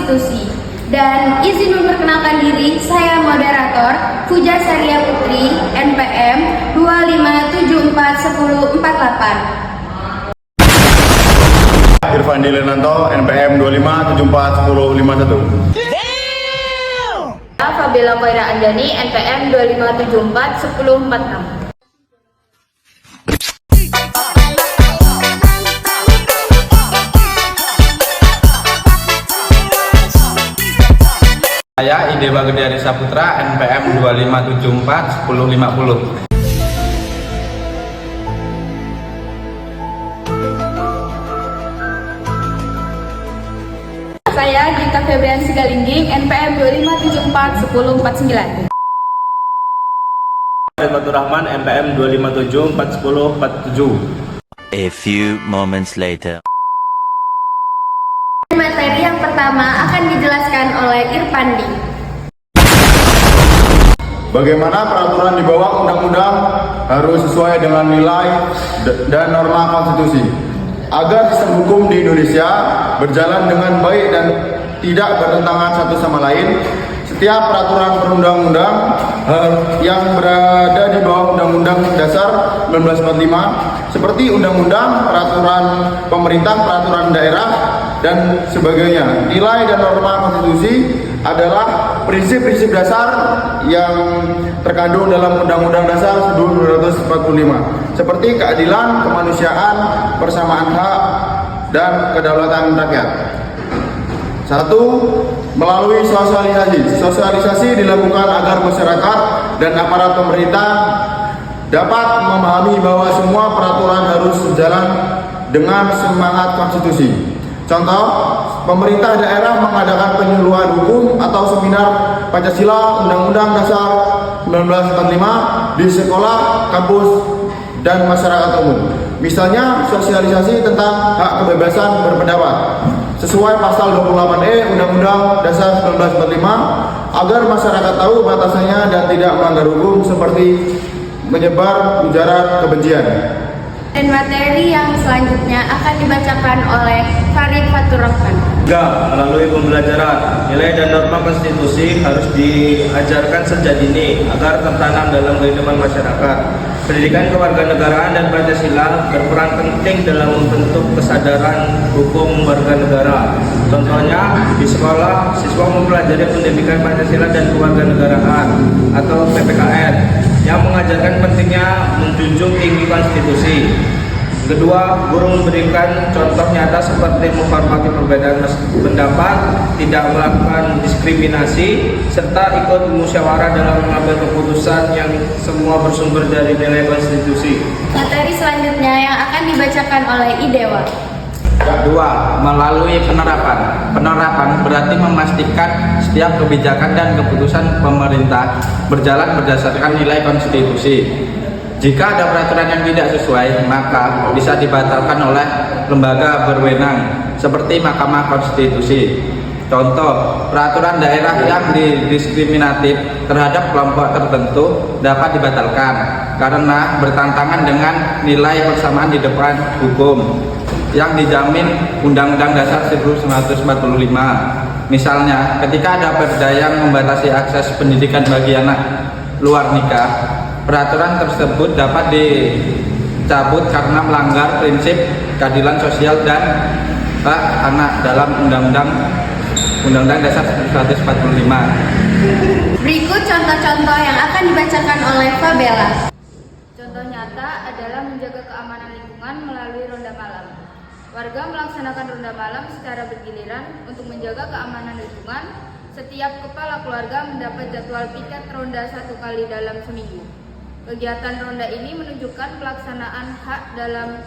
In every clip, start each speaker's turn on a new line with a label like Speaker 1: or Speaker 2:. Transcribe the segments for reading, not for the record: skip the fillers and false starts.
Speaker 1: Konstitusi. Dan izin memperkenalkan diri, saya moderator Puja Saria Putri, NPM 25741048.
Speaker 2: Irfan Dilenanto, NPM 25741051.
Speaker 3: Fabiola Koira Anjani, NPM 25741046.
Speaker 4: Saya Idewa Gede Saputra, NPM 25741050.
Speaker 1: Saya Gita Febrian Sigalingging, NPM 25741049.
Speaker 5: Fatur Rahman, NPM 25741047.
Speaker 6: A few moments later.
Speaker 1: Materi yang pertama akan dijelaskan oleh Irpandi.
Speaker 2: Bagaimana peraturan di bawah undang-undang harus sesuai dengan nilai dan norma konstitusi agar sistem hukum di Indonesia berjalan dengan baik dan tidak bertentangan satu sama lain. Setiap peraturan perundang-undang yang berada di bawah Undang-Undang Dasar 1945 seperti undang-undang, peraturan pemerintah, peraturan daerah, dan sebagainya. Nilai dan norma konstitusi adalah prinsip-prinsip dasar yang terkandung dalam Undang-Undang Dasar 1945 seperti keadilan, kemanusiaan, persamaan hak, dan kedaulatan rakyat. 1. Melalui sosialisasi. Sosialisasi dilakukan agar masyarakat dan aparat pemerintah dapat memahami bahwa semua peraturan harus berjalan dengan semangat konstitusi. Contoh, pemerintah daerah mengadakan penyuluhan hukum atau seminar Pancasila Undang-Undang Dasar 1945 di sekolah, kampus, dan masyarakat umum. Misalnya, sosialisasi tentang hak kebebasan berpendapat sesuai pasal 28E Undang-Undang Dasar 1945 agar masyarakat tahu batasannya dan tidak melanggar hukum seperti menyebar ujaran kebencian.
Speaker 1: Dan materi yang selanjutnya akan dibacakan oleh Farid Fatur Rahman.
Speaker 5: Melalui pembelajaran, nilai dan norma konstitusi harus diajarkan sejak dini agar tertanam dalam kehidupan masyarakat. Pendidikan kewarganegaraan dan Pancasila berperan penting dalam membentuk kesadaran hukum warga negara. Contohnya, di sekolah, siswa mempelajari pendidikan Pancasila dan kewarganegaraan atau PPKN yang mengajarkan pentingnya menjunjung tinggi konstitusi. Kedua, guru memberikan contoh nyata seperti menghormati perbedaan pendapat, tidak melakukan diskriminasi, serta ikut musyawarah dalam mengambil keputusan yang semua bersumber dari nilai konstitusi.
Speaker 1: Materi selanjutnya yang akan dibacakan oleh Idewa.
Speaker 4: 2. Melalui penerapan. Penerapan berarti memastikan setiap kebijakan dan keputusan pemerintah berjalan berdasarkan nilai konstitusi. Jika ada peraturan yang tidak sesuai, maka bisa dibatalkan oleh lembaga berwenang seperti Mahkamah Konstitusi. Contoh, peraturan daerah yang diskriminatif terhadap kelompok tertentu dapat dibatalkan karena bertentangan dengan nilai persamaan di depan hukum yang dijamin Undang-Undang Dasar 1945. Misalnya, ketika ada perda yang membatasi akses pendidikan bagi anak luar nikah, peraturan tersebut dapat dicabut karena melanggar prinsip keadilan sosial dan hak anak dalam Undang-Undang Dasar 1945.
Speaker 1: Berikut contoh-contoh yang akan dibacakan oleh Fabiola.
Speaker 3: Contoh nyata adalah menjaga keamanan lingkungan melalui ronda malam. Warga melaksanakan ronda malam secara bergiliran untuk menjaga keamanan lingkungan. Setiap kepala keluarga mendapat jadwal piket ronda 1 kali dalam seminggu. Kegiatan ronda ini menunjukkan pelaksanaan hak dalam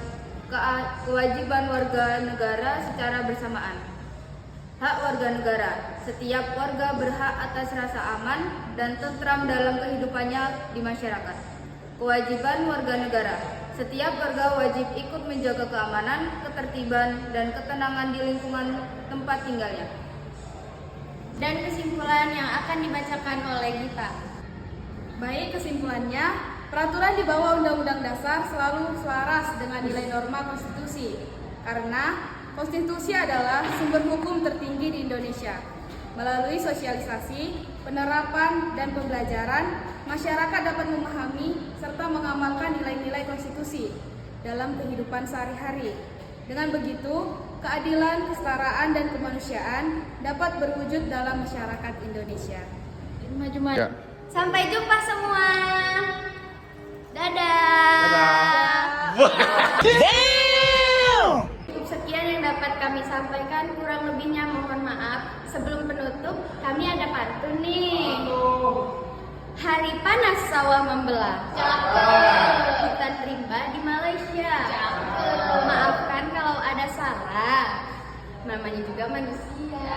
Speaker 3: kewajiban warga negara secara bersamaan. Hak warga negara. Setiap warga berhak atas rasa aman dan tentram dalam kehidupannya di masyarakat. Kewajiban warga negara. Setiap warga wajib ikut menjaga keamanan, ketertiban, dan ketenangan di lingkungan tempat tinggalnya.
Speaker 1: Dan kesimpulan yang akan dibacakan oleh Gita.
Speaker 7: Baik, kesimpulannya, peraturan di bawah Undang-Undang Dasar selalu selaras dengan nilai norma konstitusi karena konstitusi adalah sumber hukum tertinggi di Indonesia. Melalui sosialisasi, penerapan, dan pembelajaran, masyarakat dapat memahami serta mengamalkan nilai-nilai konstitusi dalam kehidupan sehari-hari. Dengan begitu, keadilan, kesetaraan, dan kemanusiaan dapat berwujud dalam masyarakat Indonesia. Maju-maju.
Speaker 2: Ya.
Speaker 1: Sampai jumpa semua. Dadah. Cukup sekian yang dapat kami sampaikan, kurang lebihnya mohon maaf. Sebelum penutup, kami ada pantun nih. Hari panas sawah membelah. Hutan rimba di Malaysia. Maafkan kalau ada salah. Namanya juga manusia.